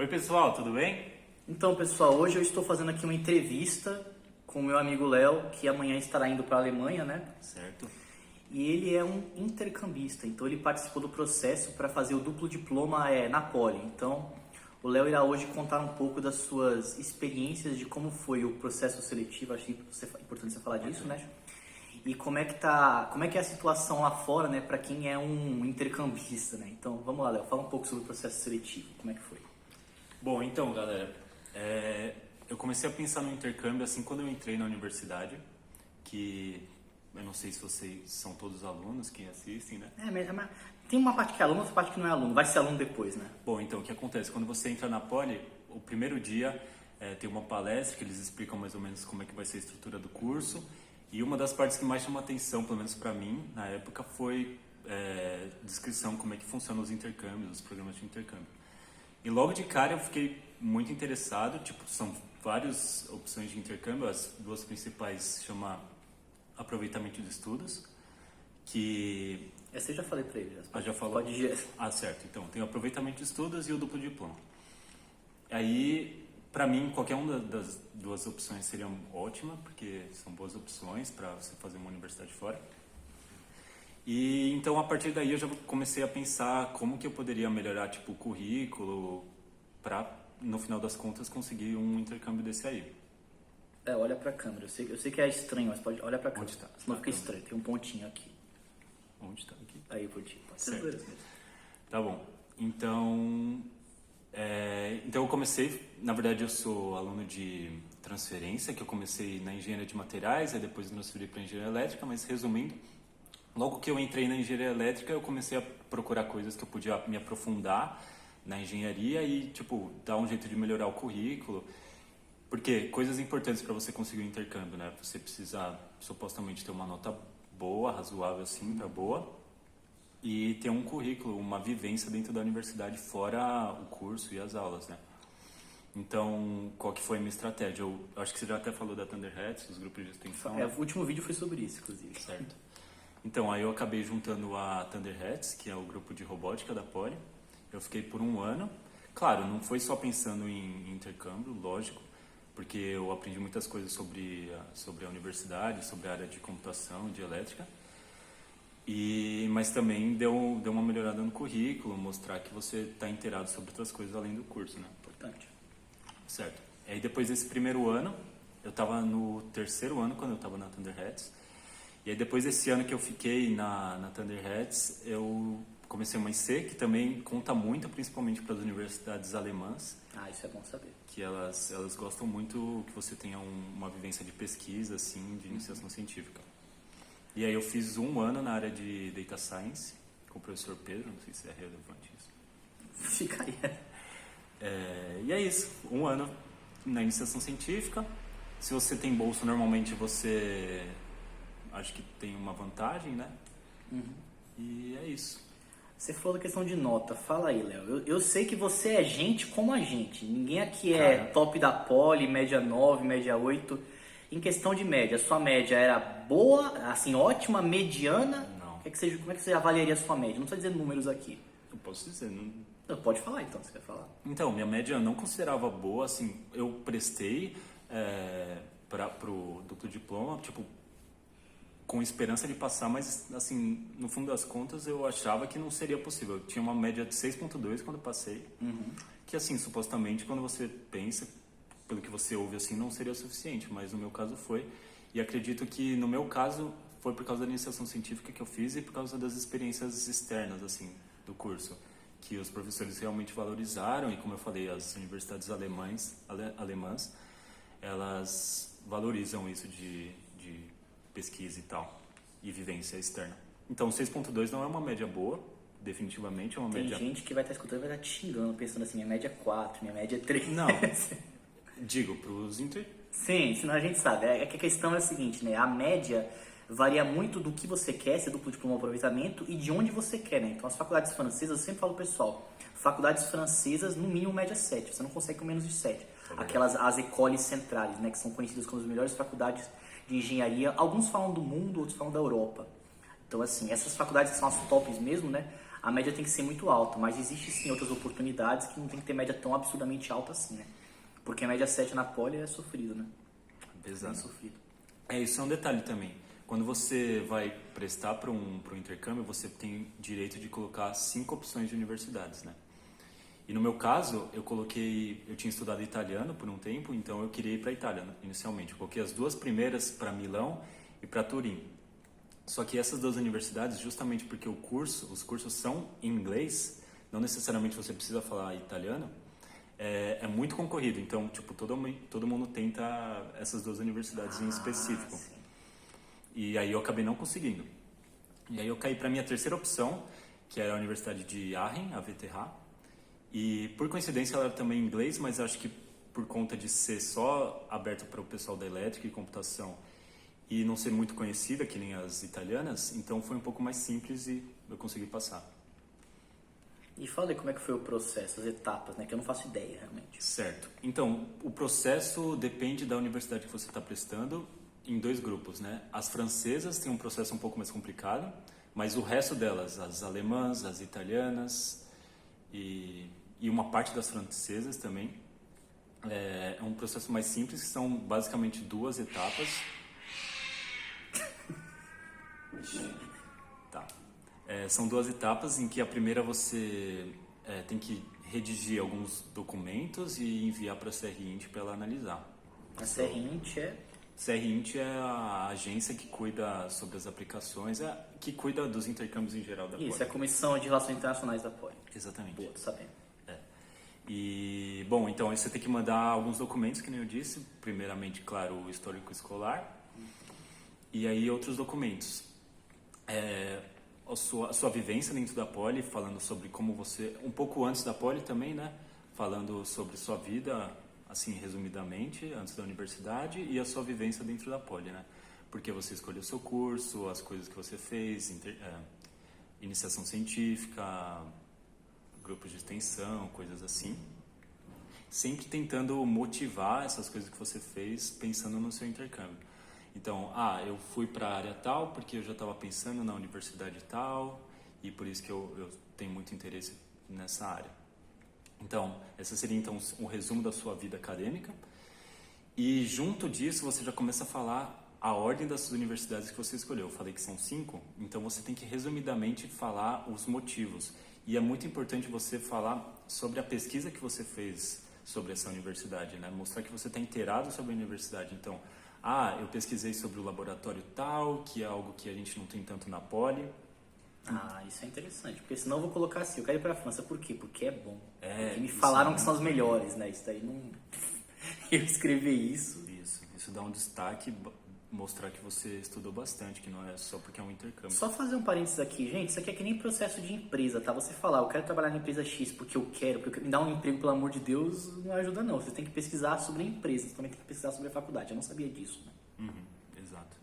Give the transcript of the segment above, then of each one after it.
Oi pessoal, tudo bem? Então, pessoal, hoje eu estou fazendo aqui uma entrevista com o meu amigo Léo, que amanhã estará indo para a Alemanha, né? Certo. E ele é um intercambista, então ele participou do processo para fazer o duplo diploma na Poli. Então, o Léo irá hoje contar um pouco das suas experiências de como foi o processo seletivo. Acho importante você falar disso, né? E como é que é a situação lá fora, né, para quem é um intercambista, né? Então, vamos lá, Léo, fala um pouco sobre o processo seletivo, como é que foi? Bom, então galera, eu comecei a pensar no intercâmbio assim quando eu entrei na universidade, que eu não sei se vocês são todos alunos que assistem, né? Mas tem uma parte que é aluno, outra parte que não é aluno. Vai ser aluno depois, né? Bom, então o que acontece? Quando você entra na Poli, o primeiro dia tem uma palestra que eles explicam mais ou menos como é que vai ser a estrutura do curso. E uma das partes que mais chama atenção, pelo menos para mim, na época, foi descrição como é que funcionam os intercâmbios, os programas de intercâmbio. E logo de cara eu fiquei muito interessado, tipo, são várias opções de intercâmbio, as duas principais chama aproveitamento de estudos, que... Essa eu já falei pra ele. Já falou? Ah, certo. Então, tem o aproveitamento de estudos e o duplo diploma. Aí, pra mim, qualquer uma das duas opções seria ótima, porque são boas opções para você fazer uma universidade fora. E então a partir daí eu já comecei a pensar como que eu poderia melhorar tipo o currículo para no final das contas conseguir um intercâmbio desse aí. Olha pra câmera. Eu sei que é estranho, mas pode olhar pra câmera. Onde tá? Senão fica estranho. Tem um pontinho aqui. Onde está aqui? Aí por ti. Pode ser Certo. dois mesmo. Tá bom. Então eu comecei, na verdade eu sou aluno de transferência, que eu comecei na engenharia de materiais, aí depois transferi para engenharia elétrica, mas resumindo, logo que eu entrei na engenharia elétrica, eu comecei a procurar coisas que eu podia me aprofundar na engenharia e, tipo, dar um jeito de melhorar o currículo. Porque coisas importantes para você conseguir o intercâmbio, né? Você precisa, supostamente, ter uma nota boa, razoável assim, para boa, e ter um currículo, uma vivência dentro da universidade, fora o curso e as aulas, né? Então, qual que foi a minha estratégia? Eu acho que você já até falou da Thunderheads, os grupos de extensão. O último vídeo foi sobre isso, inclusive. Certo. Então, aí eu acabei juntando a Thunderheads, que é o grupo de robótica da Poli. Eu fiquei por um ano. Claro, não foi só pensando em intercâmbio, lógico, porque eu aprendi muitas coisas sobre a universidade, sobre a área de computação e de elétrica. Mas também deu uma melhorada no currículo, mostrar que você está inteirado sobre outras coisas além do curso, né? Importante. Certo. Aí depois desse primeiro ano, eu estava no terceiro ano quando eu estava na Thunderheads. E aí depois desse ano que eu fiquei na Thunderheads, eu comecei uma IC, que também conta muito, principalmente para as universidades alemãs. Ah, isso é bom saber. Que elas gostam muito que você tenha uma vivência de pesquisa, assim, de iniciação científica. E aí eu fiz um ano na área de Data Science, com o professor Pedro, não sei se é relevante isso. Fica aí. E é isso, um ano na iniciação científica. Se você tem bolsa, normalmente você... acho que tem uma vantagem, né? Uhum. E é isso. Você falou da questão de nota. Fala aí, Léo. Eu sei que você é gente como a gente. Ninguém aqui é top da Poli, média 9, média 8. Em questão de média, sua média era boa, assim, ótima, mediana? Não. Como é que você avaliaria a sua média? Não precisa dizer números aqui. Eu posso dizer, não... Pode falar então, você quer falar. Então, minha média eu não considerava boa, assim, eu prestei pro duplo diploma, tipo, com esperança de passar, mas, assim, no fundo das contas, eu achava que não seria possível. Eu tinha uma média de 6.2 quando eu passei, que, assim, supostamente, quando você pensa, pelo que você ouve, assim, não seria o suficiente, mas no meu caso foi. E acredito que, no meu caso, foi por causa da iniciação científica que eu fiz e por causa das experiências externas, assim, do curso, que os professores realmente valorizaram. E, como eu falei, as universidades alemãs, elas valorizam isso de pesquisa e tal, e vivência externa. Então, 6.2 não é uma média boa, definitivamente é uma média... Tem gente que vai estar escutando e vai estar te xingando, pensando assim, minha média é 4, minha média é 3. Não, digo, pros Sim, senão a gente sabe. É que a questão é a seguinte, né? A média varia muito do que você quer, se é duplo diploma ou aproveitamento, e de onde você quer, né? Então, as faculdades francesas, eu sempre falo pro pessoal, faculdades francesas, no mínimo média 7, você não consegue com menos de 7. Aquelas, as écoles centrales, né? Que são conhecidas como as melhores faculdades de engenharia. Alguns falam do mundo, outros falam da Europa. Então, assim, essas faculdades que são as tops mesmo, né? a média tem que ser muito alta, mas existe sim outras oportunidades que não tem que ter média tão absurdamente alta assim, né? Porque a média 7 na poli é sofrido, né? Exato. Bem sofrido. Isso é um detalhe também. Quando você vai prestar para um intercâmbio, você tem direito de colocar 5 opções de universidades, né? E no meu caso, eu tinha estudado italiano por um tempo, então eu queria ir para a Itália inicialmente. Eu coloquei as 2 primeiras para Milão e para Turim. Só que essas 2 universidades, justamente porque os cursos são em inglês, não necessariamente você precisa falar italiano, é muito concorrido. Então, tipo, todo mundo tenta essas 2 universidades em específico. Sim. E aí eu acabei não conseguindo. E aí eu caí para minha terceira opção, que era a Universidade de Aachen, a WTH. E por coincidência ela era também em inglês, mas acho que por conta de ser só aberto para o pessoal da elétrica e computação e não ser muito conhecida, que nem as italianas, então foi um pouco mais simples e eu consegui passar. E fala aí como é que foi o processo, as etapas, né? Que eu não faço ideia, realmente. Certo. Então, o processo depende da universidade que você está prestando em 2 grupos, né? As francesas têm um processo um pouco mais complicado, mas o resto delas, as alemãs, as italianas e uma parte das francesas também, é um processo mais simples, que são basicamente 2 etapas. Tá. São 2 etapas em que a primeira você tem que redigir alguns documentos e enviar para a CRINT para ela analisar. A CRINT é? CRINT é a agência que cuida sobre as aplicações, que cuida dos intercâmbios em geral da Poli. Isso, é a Comissão de Relações Internacionais da Poli. Exatamente. Boa, tô sabendo. E, bom, então você tem que mandar alguns documentos, que nem eu disse. Primeiramente, claro, o histórico escolar. E aí outros documentos. A sua vivência dentro da Poli, falando sobre como você... Um pouco antes da Poli também, né? Falando sobre sua vida, assim, resumidamente, antes da universidade. E a sua vivência dentro da Poli, né? Porque você escolheu o seu curso, as coisas que você fez, iniciação científica, grupos de extensão, coisas assim. Sempre tentando motivar essas coisas que você fez pensando no seu intercâmbio. Então, eu fui para a área tal porque eu já estava pensando na universidade tal e por isso que eu tenho muito interesse nessa área. Então, essa seria então um resumo da sua vida acadêmica. E junto disso você já começa a falar a ordem das universidades que você escolheu. Eu falei que são 5, então você tem que resumidamente falar os motivos. E é muito importante você falar sobre a pesquisa que você fez sobre essa universidade, né? Mostrar que você está inteirado sobre a universidade. Então, eu pesquisei sobre o laboratório tal, que é algo que a gente não tem tanto na Poli. Isso é interessante, porque senão eu vou colocar assim, eu quero ir pra França, por quê? Porque é bom. Porque me isso falaram é que são os melhores, né? Isso daí não... Eu escrevi isso. Isso dá um destaque, mostrar que você estudou bastante, que não é só porque é um intercâmbio. Só fazer um parênteses aqui, gente, isso aqui é que nem processo de empresa, tá? Você falar, eu quero trabalhar na empresa X porque eu quero, me dá um emprego, pelo amor de Deus, não ajuda não. Você tem que pesquisar sobre a empresa, você também tem que pesquisar sobre a faculdade. Eu não sabia disso, né? Exato.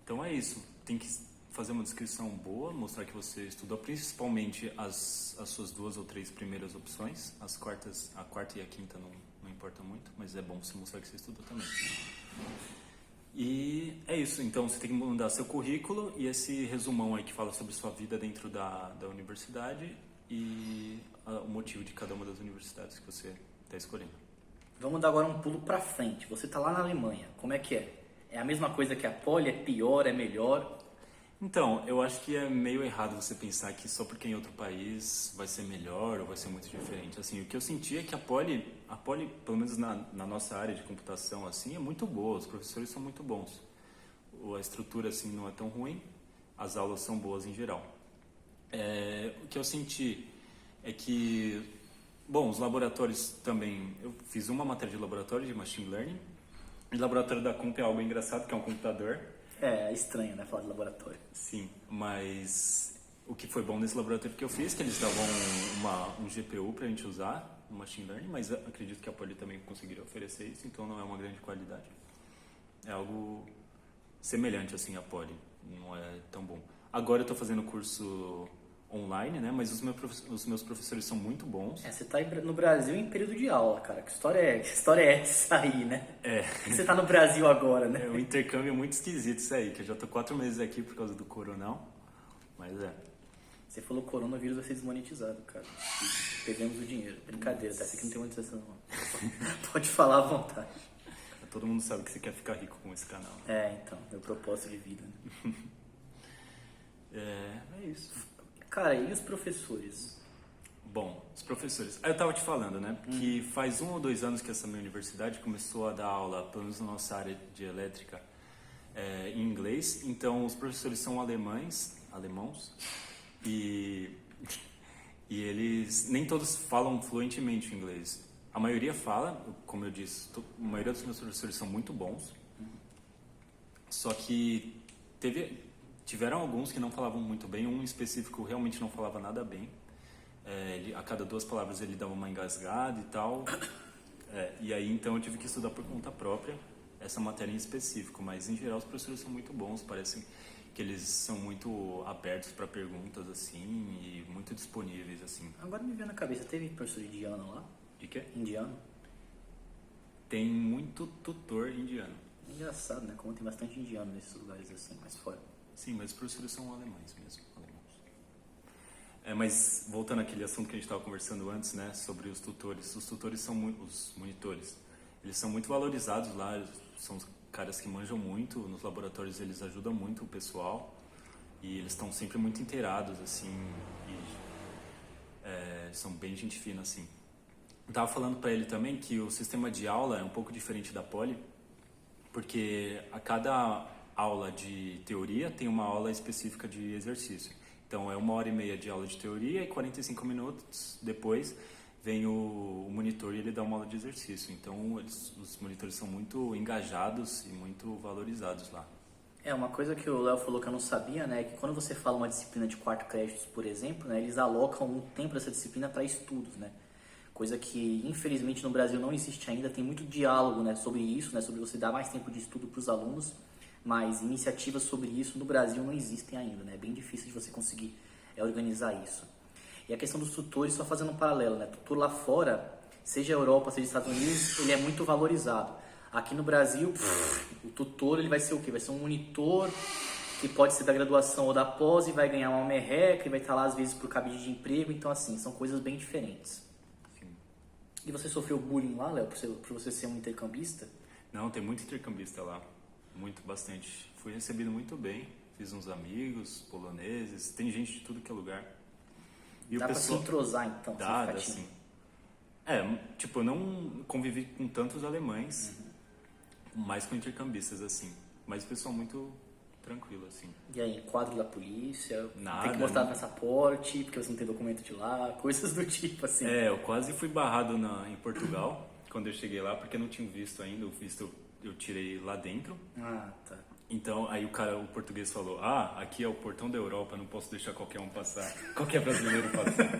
Então é isso, tem que fazer uma descrição boa, mostrar que você estudou principalmente as suas 2 ou 3 primeiras opções, a quarta e a quinta não importa muito, mas é bom você mostrar que você estudou também. E é isso, então você tem que mandar seu currículo e esse resumão aí que fala sobre sua vida dentro da universidade e o motivo de cada uma das universidades que você está escolhendo. Vamos dar agora um pulo pra frente. Você tá lá na Alemanha, como é que é? É a mesma coisa que a Poli? É pior? É melhor? Então, eu acho que é meio errado você pensar que só porque em outro país vai ser melhor ou vai ser muito diferente. Assim, o que eu senti é que a Poli, pelo menos na nossa área de computação, assim, é muito boa. Os professores são muito bons. A estrutura, assim, não é tão ruim. As aulas são boas em geral. O que eu senti é que, bom, os laboratórios também... Eu fiz uma matéria de laboratório de Machine Learning. E o laboratório da Comp é algo engraçado, que é um computador. É estranho, né, falar de laboratório. Sim, mas o que foi bom nesse laboratório que eu fiz, que eles davam um GPU pra gente usar no Machine Learning, mas acredito que a Poli também conseguiria oferecer isso, então não é uma grande qualidade. É algo semelhante, assim, à Poli, não é tão bom. Agora eu tô fazendo curso online, né, mas os meus professores são muito bons. Você tá no Brasil em período de aula, cara. Que história é essa aí, né? Você tá no Brasil agora, né? É um intercâmbio muito esquisito isso aí, que eu já tô 4 meses aqui por causa do coronel, mas Você falou coronavírus vai ser desmonetizado, cara. Perdemos o dinheiro. Brincadeira, tá? Esse aqui não tem monetização, não. Pode falar à vontade. Todo mundo sabe que você quer ficar rico com esse canal. Então, meu propósito de vida, né? É isso. Cara, e os professores? Bom, os professores. Eu tava te falando, né? Que faz 1 ou 2 anos que essa minha universidade começou a dar aula, pelo menos na nossa área de elétrica, em inglês. Então, os professores são alemãos, e eles nem todos falam fluentemente inglês. A maioria fala, como eu disse, a maioria dos meus professores são muito bons. Só que tiveram alguns que não falavam muito bem, um em específico realmente não falava nada bem. A cada 2 palavras ele dava uma engasgada e tal. E aí então eu tive que estudar por conta própria essa matéria em específico, mas em geral os professores são muito bons, parece que eles são muito abertos para perguntas assim e muito disponíveis assim. Agora me veio na cabeça, teve professor indiano lá? De quê? Indiano? Tem muito tutor indiano. Engraçado, né? Como tem bastante indiano nesses lugares assim, mais fora. Sim, mas os professores são alemães mesmo, alemãos. Mas voltando àquele assunto que a gente estava conversando antes, né, sobre os tutores. Os tutores são os monitores. Eles são muito valorizados lá, eles são os caras que manjam muito, nos laboratórios eles ajudam muito o pessoal e eles estão sempre muito inteirados, assim, e são bem gente fina, assim. Eu tava falando para ele também que o sistema de aula é um pouco diferente da Poli, porque a cada aula de teoria tem uma aula específica de exercício. Então é 1h30 de aula de teoria e 45 minutos depois vem o monitor e ele dá uma aula de exercício. Então os monitores são muito engajados e muito valorizados lá. Uma coisa que o Léo falou que eu não sabia, né, é que quando você fala uma disciplina de 4 créditos, por exemplo, né, eles alocam um tempo dessa disciplina para estudos, né? Coisa que infelizmente no Brasil não existe ainda. Tem muito diálogo, né, sobre isso, né, sobre você dar mais tempo de estudo para os alunos, mas iniciativas sobre isso no Brasil não existem ainda, né? É bem difícil de você conseguir organizar isso. E a questão dos tutores, só fazendo um paralelo, né? Tutor lá fora, seja Europa, seja Estados Unidos, ele é muito valorizado. Aqui no Brasil, o tutor ele vai ser o quê? Vai ser um monitor que pode ser da graduação ou da pós e vai ganhar uma merreca e vai estar lá às vezes por cabide de emprego. Então, assim, são coisas bem diferentes. Sim. E você sofreu bullying lá, Léo, por você ser um intercambista? Não, tem muito intercambista lá. Muito, bastante. Fui recebido muito bem. Fiz uns amigos poloneses. Tem gente de tudo que é lugar. E dá pra se entrosar, então? Dá sim. Eu não convivi com tantos alemães, mais com intercambistas, assim. Mas o pessoal muito tranquilo, assim. E aí, quadro da polícia? Nada. Tem que mostrar passaporte, porque você não tem documento de lá, coisas do tipo, assim. Eu quase fui barrado em Portugal, quando eu cheguei lá, porque não tinha visto ainda. O visto eu tirei lá dentro. Ah, tá. Então, aí o português falou, aqui é o portão da Europa, não posso deixar qualquer um passar, qualquer brasileiro passar.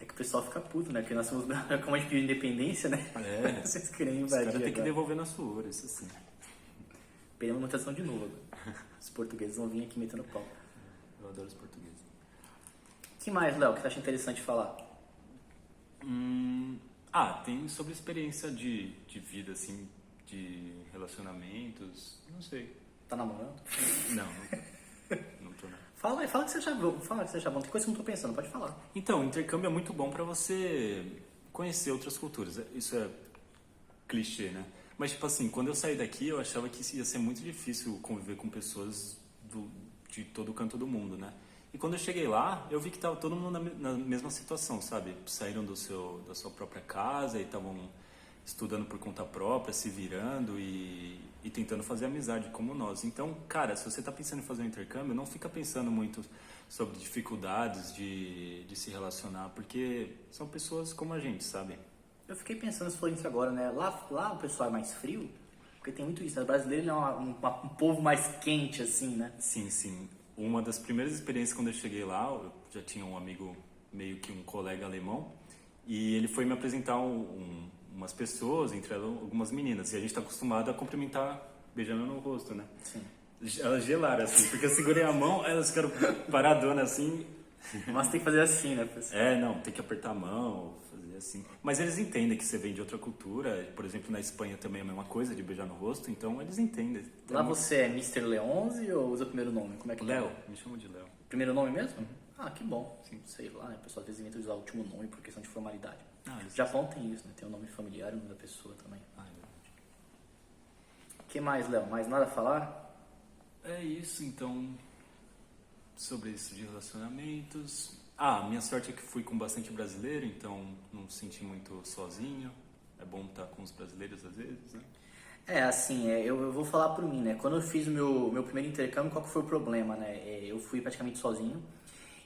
É que o pessoal fica puto, né? Porque nós somos, como a gente pediu independência, né? Vocês querem invadir. Os caras têm que devolver na suor, isso sim. Perdemos mutação de novo agora. Os portugueses vão vir aqui metendo pau. Eu adoro os portugueses. O que mais, Léo, que você acha interessante falar? Tem sobre experiência de vida, assim, de relacionamentos, não sei. Tá namorando? Não tô não. Fala que você acha bom. Fala que você acha bom. Tem coisa que eu não tô pensando, pode falar. Então, o intercâmbio é muito bom pra você conhecer outras culturas. Isso é clichê, né? Mas, tipo assim, quando eu saí daqui, eu achava que ia ser muito difícil conviver com pessoas de todo canto do mundo, né? E quando eu cheguei lá, eu vi que tava todo mundo na mesma situação, sabe? Saíram da sua própria casa e estavam estudando por conta própria, se virando e tentando fazer amizade como nós. Então, cara, se você tá pensando em fazer um intercâmbio, não fica pensando muito sobre dificuldades de se relacionar, porque são pessoas como a gente, sabe? Eu fiquei pensando, você falou isso agora, né? Lá o pessoal é mais frio, porque tem muito isso, né? O brasileiro é um povo mais quente, assim, né? Sim, sim. Uma das primeiras experiências quando eu cheguei lá, eu já tinha um amigo, meio que um colega alemão, e ele foi me apresentar umas pessoas, entre elas algumas meninas, e a gente tá acostumado a cumprimentar beijando no rosto, né? Sim. Elas gelaram, assim, porque eu segurei a mão, elas ficaram paradonas, assim. Mas tem que fazer assim, né, pessoal? Não, tem que apertar a mão, fazer assim. Mas eles entendem que você vem de outra cultura, por exemplo, na Espanha também é a mesma coisa, de beijar no rosto, então eles entendem. Lá você é Mr. Leonze ou usa o primeiro nome? Como é que Léo, me chama de Léo. Primeiro nome mesmo? Ah, que bom. Sim. Sei lá, né? O pessoal às vezes inventa usar o último nome por questão de formalidade. O Japão tem isso, né? Tem o nome familiar e o nome da pessoa também. É verdade. O que mais, Léo? Mais nada a falar? É isso, então, sobre isso de relacionamentos. Minha sorte é que fui com bastante brasileiro, então não senti muito sozinho. É bom estar com os brasileiros às vezes, né? Assim, eu vou falar por mim, né? Quando eu fiz o meu primeiro intercâmbio, qual que foi o problema, né? Eu fui praticamente sozinho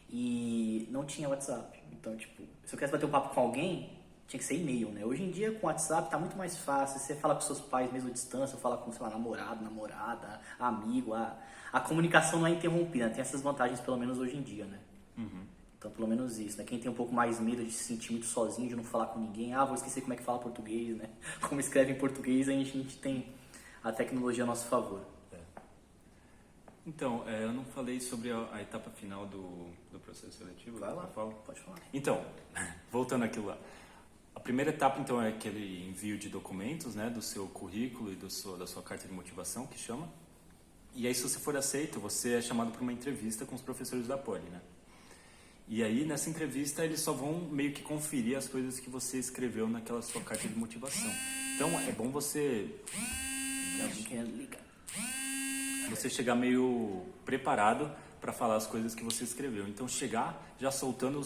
e não tinha WhatsApp. Então, tipo, se eu quisesse bater um papo com alguém, tinha que ser e-mail, né? Hoje em dia, com o WhatsApp, tá muito mais fácil. Você fala com seus pais mesmo à distância, fala com, sei lá, namorado, namorada, amigo. A comunicação não é interrompida, né? Tem essas vantagens, pelo menos hoje em dia, né? Então, pelo menos isso, né? Quem tem um pouco mais medo de se sentir muito sozinho, de não falar com ninguém, vou esquecer como é que fala português, né? Como escreve em português, a gente tem a tecnologia a nosso favor. Então, eu não falei sobre a etapa final do processo seletivo. Vai lá, falo? pode falar. Então, voltando àquilo lá. A primeira etapa, então, é aquele envio de documentos, né? Do seu currículo e da sua carta de motivação, que chama. E aí, se você for aceito, você é chamado para uma entrevista com os professores da Poli, né? E aí, nessa entrevista, eles só vão meio que conferir as coisas que você escreveu naquela sua carta de motivação. Então, é bom você chegar meio preparado para falar as coisas que você escreveu. Então, chegar já soltando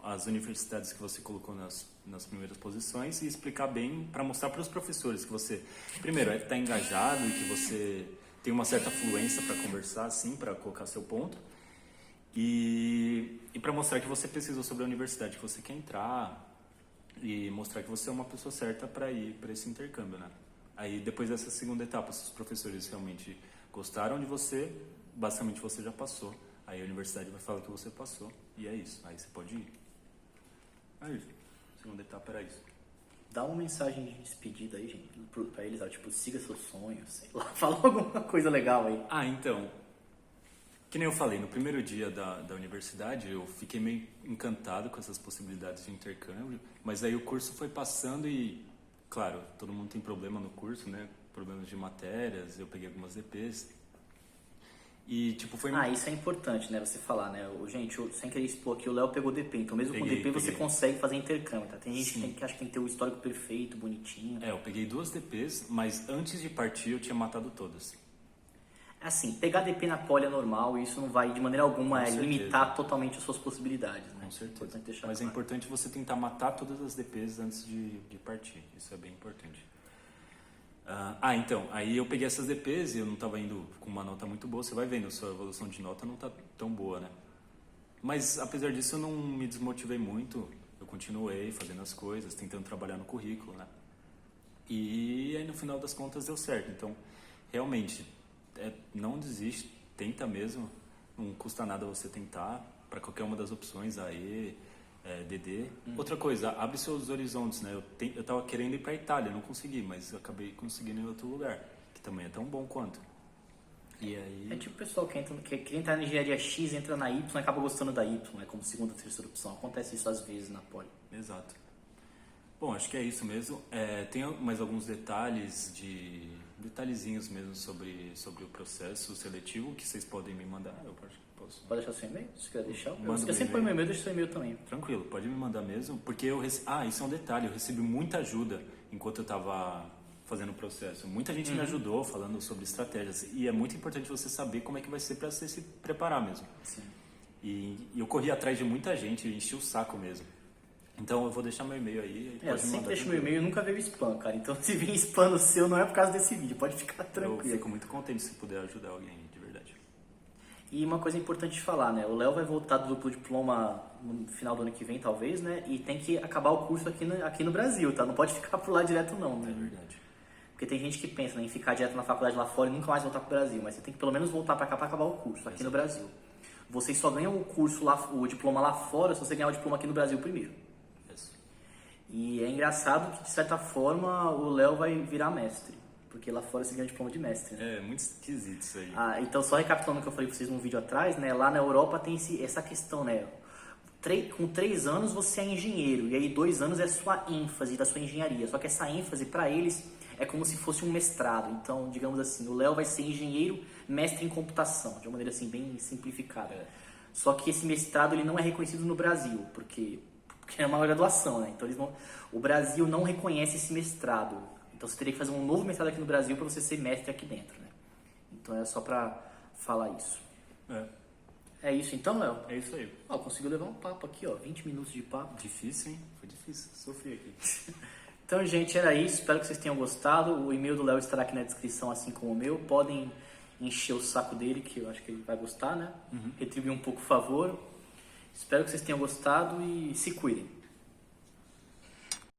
as universidades que você colocou nas primeiras posições e explicar bem para mostrar para os professores que você, primeiro, está engajado e que você tem uma certa fluência para conversar, assim, para colocar seu ponto. E para mostrar que você pesquisou sobre a universidade que você quer entrar e mostrar que você é uma pessoa certa para ir para esse intercâmbio, né? Aí, depois dessa segunda etapa, se os professores realmente gostaram de você, basicamente você já passou. Aí a universidade vai falar que você passou e é isso. Aí você pode ir. Aí, a segunda etapa era isso. Dá uma mensagem de despedida aí, gente, pra eles, tipo, siga seus sonhos, sei lá, fala alguma coisa legal aí. Então, que nem eu falei, no primeiro dia da universidade eu fiquei meio encantado com essas possibilidades de intercâmbio, mas aí o curso foi passando e, claro, todo mundo tem problema no curso, né? Problemas de matérias, eu peguei algumas DPs. E, tipo, foi... Isso é importante, né, você falar, né? Gente, sem querer expor aqui, o Léo pegou DP, então mesmo com DP você consegue fazer intercâmbio, tá? Tem gente que acha que tem que ter o histórico perfeito, bonitinho. Eu peguei 2 DPs, mas antes de partir eu tinha matado todas. Assim, pegar DP na Poli é normal e isso não vai de maneira alguma limitar totalmente as suas possibilidades, né? Com certeza. Mas claro. É importante você tentar matar todas as DPs antes de partir, isso é bem importante. Então, aí eu peguei essas DPs e eu não estava indo com uma nota muito boa. Você vai vendo, a sua evolução de nota não está tão boa, né? Mas, apesar disso, eu não me desmotivei muito. Eu continuei fazendo as coisas, tentando trabalhar no currículo, né? E aí, no final das contas, deu certo. Então, realmente, não desiste, tenta mesmo. Não custa nada você tentar para qualquer uma das opções, AE, DD. Outra coisa, abre seus horizontes, né? Eu tava querendo ir para Itália, não consegui, mas eu acabei conseguindo em outro lugar, que também é tão bom quanto. E aí... É tipo o pessoal que quer entrar na engenharia X, entra na Y e acaba gostando da Y, né? Como segunda ou terceira opção. Acontece isso às vezes na Poli. Exato. Bom, acho que é isso mesmo. Tem mais alguns detalhezinhos mesmo sobre o processo seletivo que vocês podem me mandar. Eu posso. Pode deixar seu e-mail? Se quiser deixar. Eu sempre põe meu e-mail, deixa seu e-mail também. Tranquilo, pode me mandar mesmo, porque isso é um detalhe, eu recebi muita ajuda enquanto eu estava fazendo o processo. Muita gente me ajudou falando sobre estratégias e é muito importante você saber como é que vai ser para você se preparar mesmo. Sim. E eu corri atrás de muita gente, enchi o saco mesmo. Então eu vou deixar meu e-mail aí. Eu sempre deixo meu e-mail, nunca veio spam, cara. Então se vir spam no seu, não é por causa desse vídeo, pode ficar tranquilo. Eu fico muito contente se puder ajudar alguém, de verdade. E uma coisa importante de falar, né? O Léo vai voltar do duplo diploma no final do ano que vem, talvez, né? E tem que acabar o curso aqui no Brasil, tá? Não pode ficar por lá direto, não, né? É verdade. Porque tem gente que pensa, né, em ficar direto na faculdade lá fora e nunca mais voltar pro Brasil. Mas você tem que pelo menos voltar pra cá pra acabar o curso, aqui no Brasil. Vocês só ganham o curso lá, o diploma lá fora, se você ganhar o diploma aqui no Brasil primeiro. Isso. E é engraçado que, de certa forma, o Léo vai virar mestre. Porque lá fora você ganha o diploma de mestre, né? É muito esquisito isso aí. Então, só recapitulando o que eu falei pra vocês num vídeo atrás, né? Lá na Europa tem essa questão, né? Com 3 anos você é engenheiro, e aí 2 anos é sua ênfase da sua engenharia. Só que essa ênfase, para eles, é como se fosse um mestrado. Então, digamos assim, o Léo vai ser engenheiro, mestre em computação, de uma maneira assim, bem simplificada. Só que esse mestrado ele não é reconhecido no Brasil, porque é uma graduação, né? Então o Brasil não reconhece esse mestrado. Então você teria que fazer um novo mestrado aqui no Brasil para você ser mestre aqui dentro, né? Então é só para falar isso. É isso então, Léo? É isso aí. Ó, conseguiu levar um papo aqui, ó, 20 minutos de papo. Difícil, hein? Foi difícil. Sofri aqui. Então, gente, era isso. Espero que vocês tenham gostado. O e-mail do Léo estará aqui na descrição, assim como o meu. Podem encher o saco dele, que eu acho que ele vai gostar, né? Retribuir um pouco o favor. Espero que vocês tenham gostado e se cuidem.